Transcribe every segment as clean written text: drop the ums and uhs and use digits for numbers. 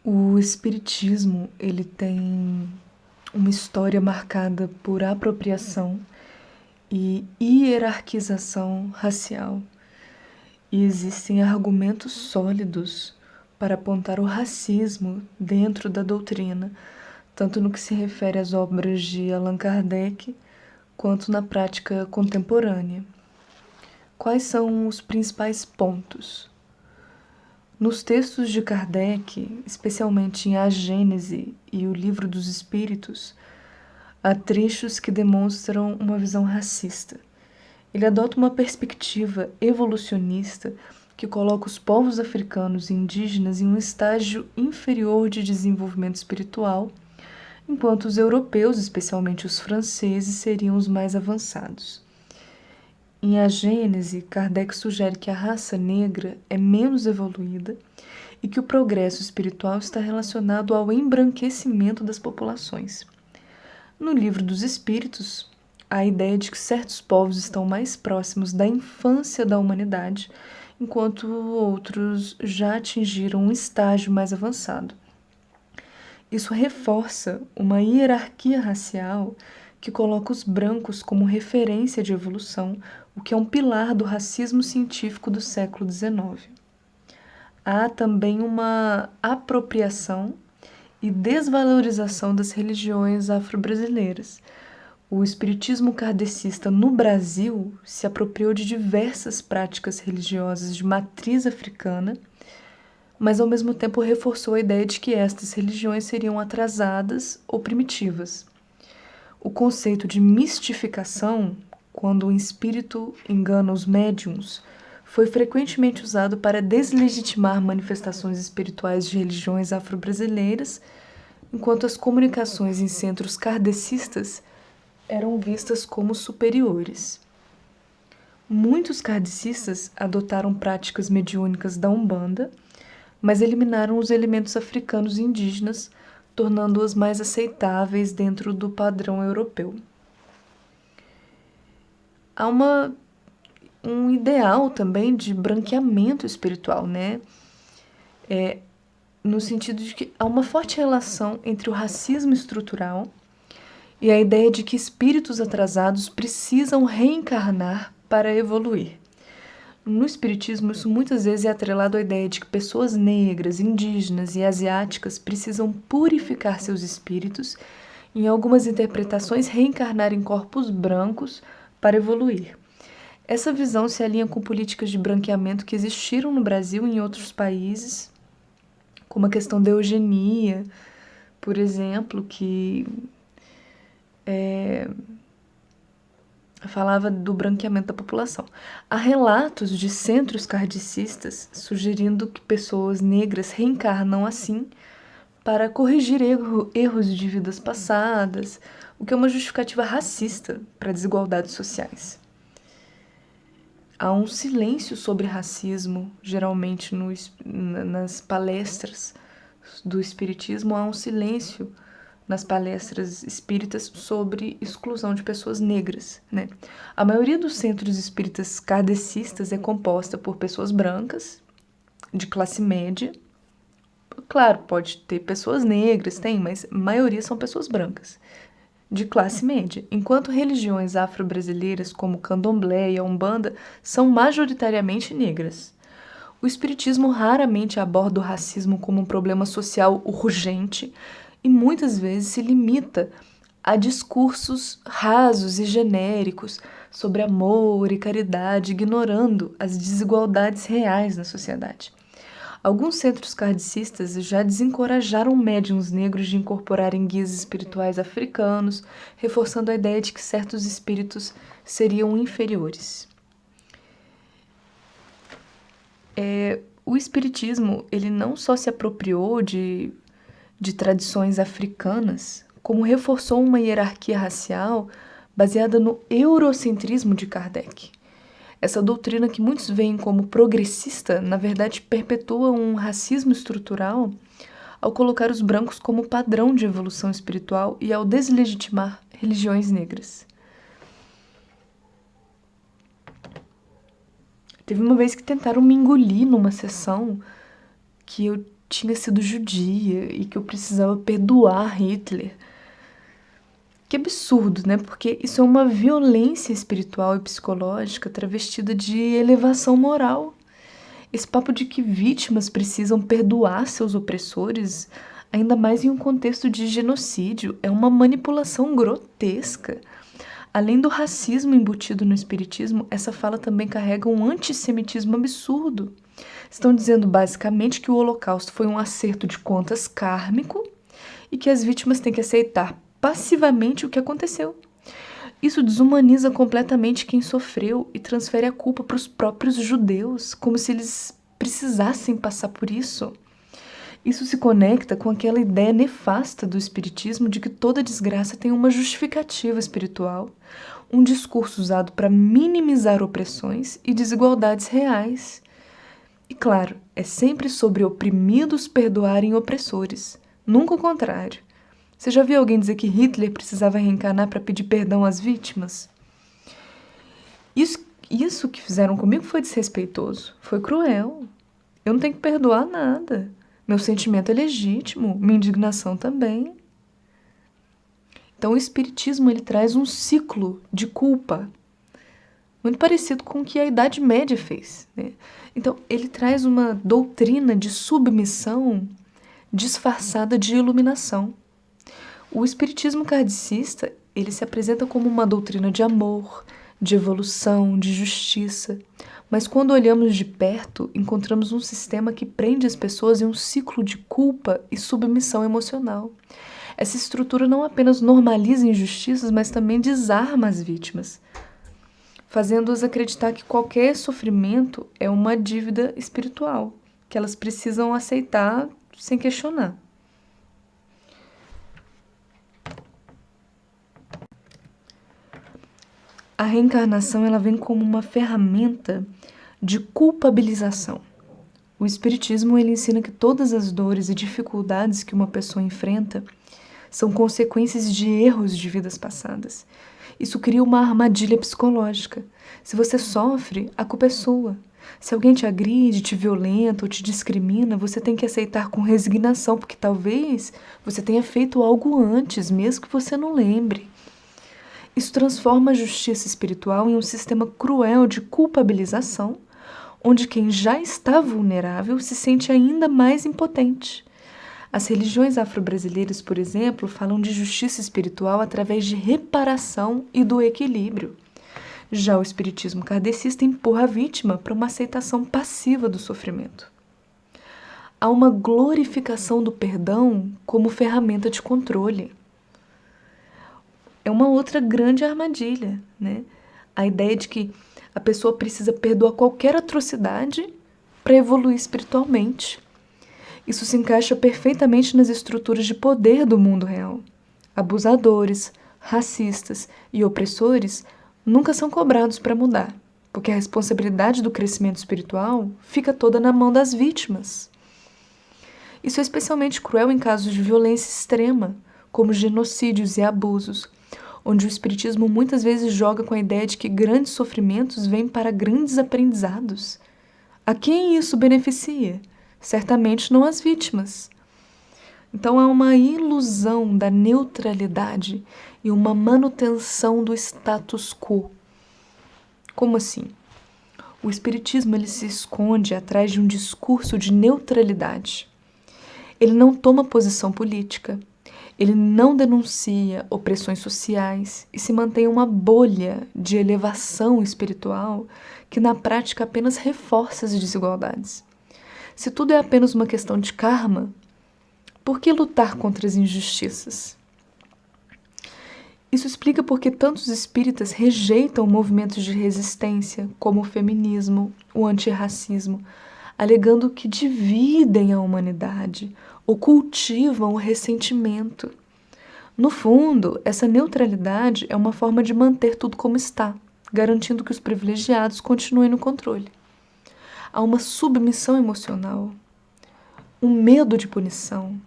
O espiritismo, ele tem uma história marcada por apropriação e hierarquização racial. E existem argumentos sólidos para apontar o racismo dentro da doutrina, tanto no que se refere às obras de Allan Kardec, quanto na prática contemporânea. Quais são os principais pontos? Nos textos de Kardec, especialmente em A Gênese e o Livro dos Espíritos, há trechos que demonstram uma visão racista. Ele adota uma perspectiva evolucionista que coloca os povos africanos e indígenas em um estágio inferior de desenvolvimento espiritual, enquanto os europeus, especialmente os franceses, seriam os mais avançados. Em A Gênese, Kardec sugere que a raça negra é menos evoluída e que o progresso espiritual está relacionado ao embranquecimento das populações. No Livro dos Espíritos, há a ideia de que certos povos estão mais próximos da infância da humanidade, enquanto outros já atingiram um estágio mais avançado. Isso reforça uma hierarquia racial que coloca os brancos como referência de evolução, o que é um pilar do racismo científico do século XIX. Há também uma apropriação e desvalorização das religiões afro-brasileiras. O espiritismo kardecista no Brasil se apropriou de diversas práticas religiosas de matriz africana, mas ao mesmo tempo reforçou a ideia de que estas religiões seriam atrasadas ou primitivas. O conceito de mistificação, quando o espírito engana os médiuns, foi frequentemente usado para deslegitimar manifestações espirituais de religiões afro-brasileiras, enquanto as comunicações em centros kardecistas eram vistas como superiores. Muitos kardecistas adotaram práticas mediúnicas da Umbanda, mas eliminaram os elementos africanos e indígenas, tornando-as mais aceitáveis dentro do padrão europeu. Há um ideal também de branqueamento espiritual, né? No sentido de que há uma forte relação entre o racismo estrutural e a ideia de que espíritos atrasados precisam reencarnar para evoluir. No espiritismo, isso muitas vezes é atrelado à ideia de que pessoas negras, indígenas e asiáticas precisam purificar seus espíritos e, em algumas interpretações, reencarnar em corpos brancos para evoluir. Essa visão se alinha com políticas de branqueamento que existiram no Brasil e em outros países, como a questão da eugenia, por exemplo, que falava do branqueamento da população. Há relatos de centros kardecistas sugerindo que pessoas negras reencarnam assim para corrigir erros de vidas passadas, o que é uma justificativa racista para desigualdades sociais. Há um silêncio sobre racismo, geralmente nas palestras do espiritismo, há um silêncio nas palestras espíritas sobre exclusão de pessoas negras, né? A maioria dos centros espíritas kardecistas é composta por pessoas brancas, de classe média. Claro, pode ter pessoas negras, tem, mas a maioria são pessoas brancas, de classe média, enquanto religiões afro-brasileiras como o candomblé e a umbanda são majoritariamente negras. O espiritismo raramente aborda o racismo como um problema social urgente e muitas vezes se limita a discursos rasos e genéricos sobre amor e caridade, ignorando as desigualdades reais na sociedade. Alguns centros kardecistas já desencorajaram médiuns negros de incorporarem guias espirituais africanos, reforçando a ideia de que certos espíritos seriam inferiores. O espiritismo, ele não só se apropriou de tradições africanas, como reforçou uma hierarquia racial baseada no eurocentrismo de Kardec. Essa doutrina que muitos veem como progressista, na verdade, perpetua um racismo estrutural ao colocar os brancos como padrão de evolução espiritual e ao deslegitimar religiões negras. Teve uma vez que tentaram me engolir numa sessão que eu tinha sido judia e que eu precisava perdoar Hitler. Que absurdo, né? Porque isso é uma violência espiritual e psicológica travestida de elevação moral. Esse papo de que vítimas precisam perdoar seus opressores, ainda mais em um contexto de genocídio, é uma manipulação grotesca. Além do racismo embutido no espiritismo, essa fala também carrega um antissemitismo absurdo. Estão dizendo basicamente que o Holocausto foi um acerto de contas kármico e que as vítimas têm que aceitar passivamente o que aconteceu. Isso desumaniza completamente quem sofreu e transfere a culpa para os próprios judeus, como se eles precisassem passar por isso. Isso se conecta com aquela ideia nefasta do espiritismo de que toda desgraça tem uma justificativa espiritual, um discurso usado para minimizar opressões e desigualdades reais. E claro, é sempre sobre oprimidos perdoarem opressores, nunca o contrário. Você já viu alguém dizer que Hitler precisava reencarnar para pedir perdão às vítimas? Isso que fizeram comigo foi desrespeitoso, foi cruel. Eu não tenho que perdoar nada. Meu sentimento é legítimo, minha indignação também. Então o espiritismo ele traz um ciclo de culpa, muito parecido com o que a Idade Média fez, né? Então ele traz uma doutrina de submissão disfarçada de iluminação. O espiritismo kardecista, ele se apresenta como uma doutrina de amor, de evolução, de justiça. Mas quando olhamos de perto, encontramos um sistema que prende as pessoas em um ciclo de culpa e submissão emocional. Essa estrutura não apenas normaliza injustiças, mas também desarma as vítimas, fazendo-as acreditar que qualquer sofrimento é uma dívida espiritual, que elas precisam aceitar sem questionar. A reencarnação ela vem como uma ferramenta de culpabilização. O espiritismo ele ensina que todas as dores e dificuldades que uma pessoa enfrenta são consequências de erros de vidas passadas. Isso cria uma armadilha psicológica. Se você sofre, a culpa é sua. Se alguém te agride, te violenta ou te discrimina, você tem que aceitar com resignação, porque talvez você tenha feito algo antes, mesmo que você não lembre. Isso transforma a justiça espiritual em um sistema cruel de culpabilização, onde quem já está vulnerável se sente ainda mais impotente. As religiões afro-brasileiras, por exemplo, falam de justiça espiritual através de reparação e do equilíbrio. Já o espiritismo kardecista empurra a vítima para uma aceitação passiva do sofrimento. Há uma glorificação do perdão como ferramenta de controle. É uma outra grande armadilha, né? A ideia de que a pessoa precisa perdoar qualquer atrocidade para evoluir espiritualmente. Isso se encaixa perfeitamente nas estruturas de poder do mundo real. Abusadores, racistas e opressores nunca são cobrados para mudar, porque a responsabilidade do crescimento espiritual fica toda na mão das vítimas. Isso é especialmente cruel em casos de violência extrema, como genocídios e abusos, onde o espiritismo muitas vezes joga com a ideia de que grandes sofrimentos vêm para grandes aprendizados. A quem isso beneficia? Certamente não as vítimas. Então há uma ilusão da neutralidade e uma manutenção do status quo. Como assim? O espiritismo ele se esconde atrás de um discurso de neutralidade. Ele não toma posição política. Ele não denuncia opressões sociais e se mantém uma bolha de elevação espiritual que na prática apenas reforça as desigualdades. Se tudo é apenas uma questão de karma, por que lutar contra as injustiças? Isso explica por que tantos espíritas rejeitam movimentos de resistência, como o feminismo, o antirracismo, alegando que dividem a humanidade ou cultivam o ressentimento. No fundo, essa neutralidade é uma forma de manter tudo como está, garantindo que os privilegiados continuem no controle. Há uma submissão emocional, um medo de punição.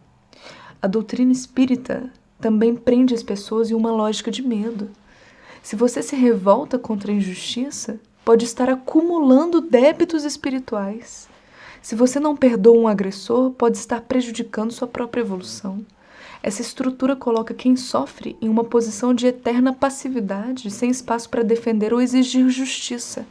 A doutrina espírita também prende as pessoas em uma lógica de medo. Se você se revolta contra a injustiça, pode estar acumulando débitos espirituais. Se você não perdoa um agressor, pode estar prejudicando sua própria evolução. Essa estrutura coloca quem sofre em uma posição de eterna passividade, sem espaço para defender ou exigir justiça.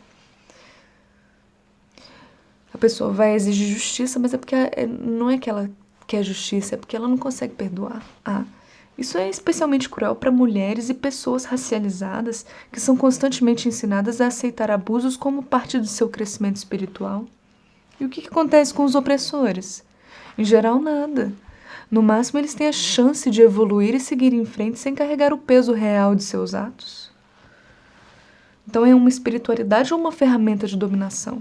A pessoa vai exigir justiça, mas é porque não é que ela quer justiça, é porque ela não consegue perdoar. Isso é especialmente cruel para mulheres e pessoas racializadas que são constantemente ensinadas a aceitar abusos como parte do seu crescimento espiritual. E o que acontece com os opressores? Em geral, nada. No máximo, eles têm a chance de evoluir e seguir em frente sem carregar o peso real de seus atos. Então, é uma espiritualidade ou uma ferramenta de dominação?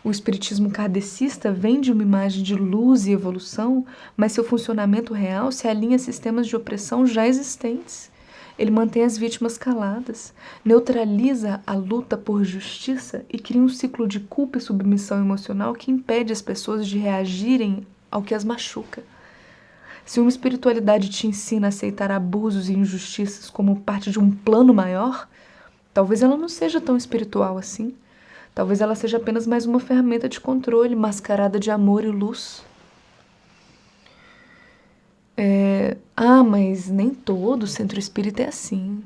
O espiritismo kardecista vende uma imagem de luz e evolução, mas seu funcionamento real se alinha a sistemas de opressão já existentes. Ele mantém as vítimas caladas, neutraliza a luta por justiça e cria um ciclo de culpa e submissão emocional que impede as pessoas de reagirem ao que as machuca. Se uma espiritualidade te ensina a aceitar abusos e injustiças como parte de um plano maior, talvez ela não seja tão espiritual assim. Talvez ela seja apenas mais uma ferramenta de controle, mascarada de amor e luz. Mas nem todo centro espírita é assim.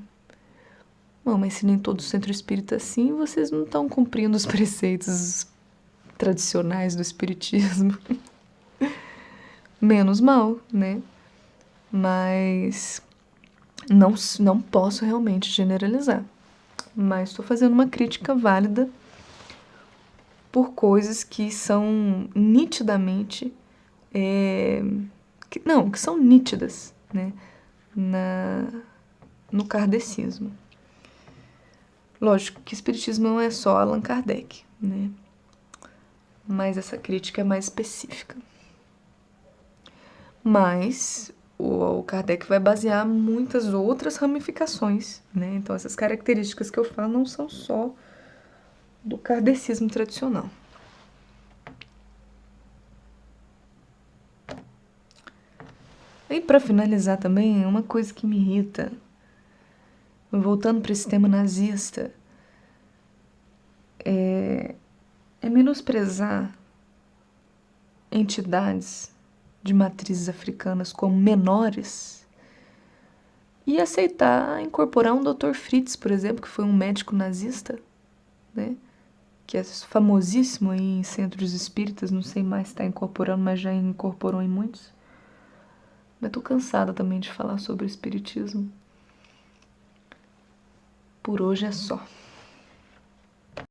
Não, mas se nem todo centro espírita é assim, vocês não estão cumprindo os preceitos tradicionais do espiritismo. Menos mal, né? Mas não posso realmente generalizar. Mas estou fazendo uma crítica válida por coisas que são nitidamente que são nítidas, né, no kardecismo. Lógico que o espiritismo não é só Allan Kardec, né, mas essa crítica é mais específica. Mas o Kardec vai basear muitas outras ramificações, né, então essas características que eu falo não são só do kardecismo tradicional. E para finalizar também, uma coisa que me irrita, voltando para esse tema nazista, é menosprezar entidades de matrizes africanas como menores e aceitar incorporar um Dr. Fritz, por exemplo, que foi um médico nazista, né? Que é famosíssimo aí em centros espíritas, não sei mais se está incorporando, mas já incorporou em muitos. Mas tô cansada também de falar sobre o espiritismo. Por hoje é só.